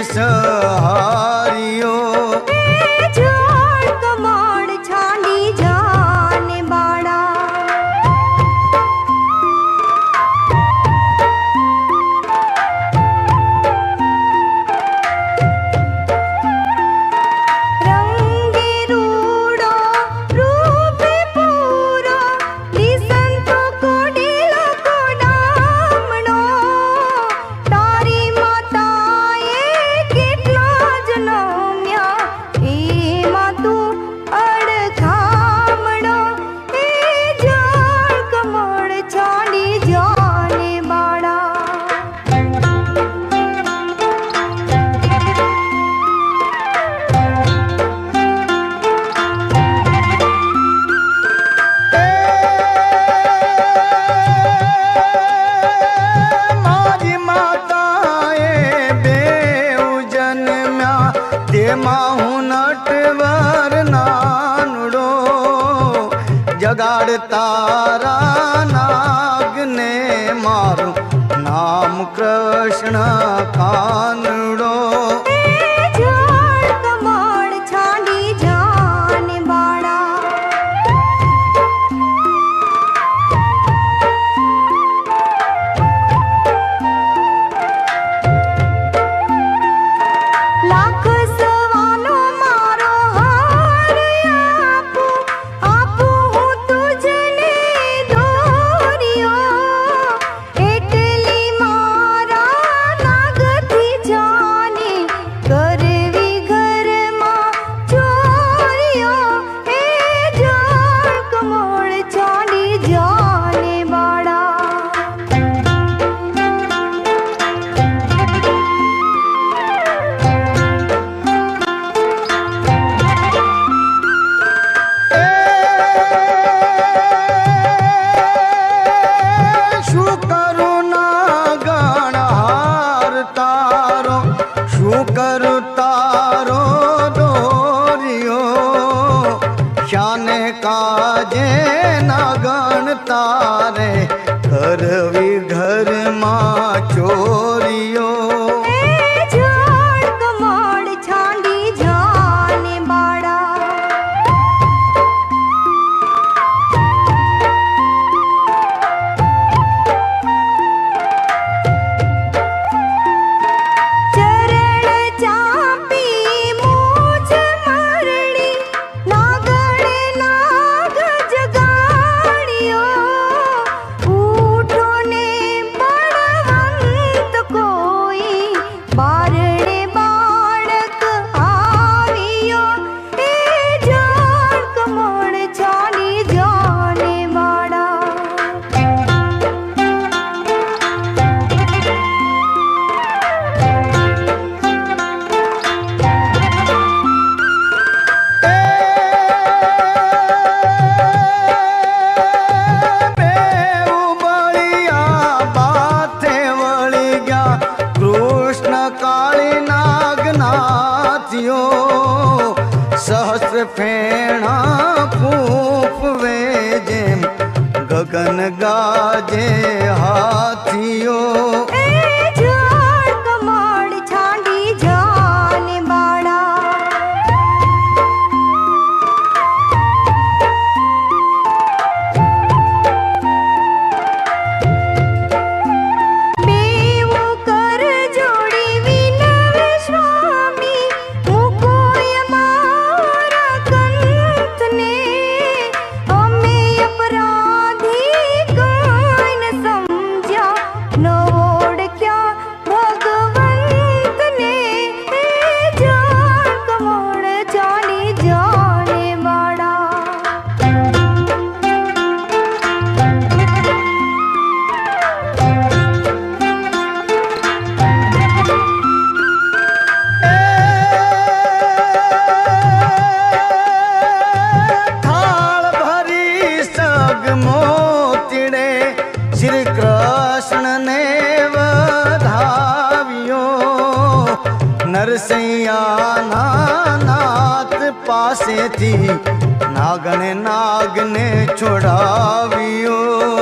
सहारियो कमाड़ छांडी जाने बाड़ा रंगे रूड़ो रूप पूरो दिसंतो कोडीलो कोडामणो तारी माताए કેટલા જન્મ્યા એમાં તું અડખામણો એ જાણ કમળ છાંડી જાને બાળા મારી માતાએ બેઉ જન્મ્યા તેમાં હું નટવર નાનડો જગાડ તારા નાગને મારું નામ કૃષ્ણ કાનડો જાણ કમળ છાંડી જાને બાળા લાખ સવાનો મારો હાર આપું હું તુજને દોર્યો એટલી મારા નાગથી જાને કરવી ઘરમાં ચોરીઓ એ જાણ કમળ છાંડી જાને બાળા શું કરું ના ગણહાર તારો શું કરું તારો દોર્યો શાને કાજે ના ગણ તારે કરવી ઘરમાં ચોરીઓ જાણ કમળ છાંડી જાને બાળા ચરણ ચાપી મૂછ મરડી નાગણે નાગ જગાડ્યો ઉઠો ને બળવંત કોઈ બારણે બાળક આવ્યો એ જાણ કમળ છાંડી જાને બાળા બેઉ બળિયા બાથે વળી ગયા કૃષ્ણ કાળી નાગનાથિયો સહસ્ર ફેણા ફૂફવે જેમ ગગન ગાજે હાથીઓ જાણ કમળ છાંડી જાને બાળા બેઉ કર જોડી વિનવે સ્વામી મૂકોય મારા કંઠને અમે અપરાધી કાંઈ ન સમજ્યા ન ઓળખ્યા ભગવંતને જાણ કમળ છાંડી જાને બાળા થાળ ભરી સગ મોતીડે શ્રી કૃષ્ણને વધાવ્યો નરસૈયાના નાથ પાસેથી નાગણે નાગને છોડાવ્યો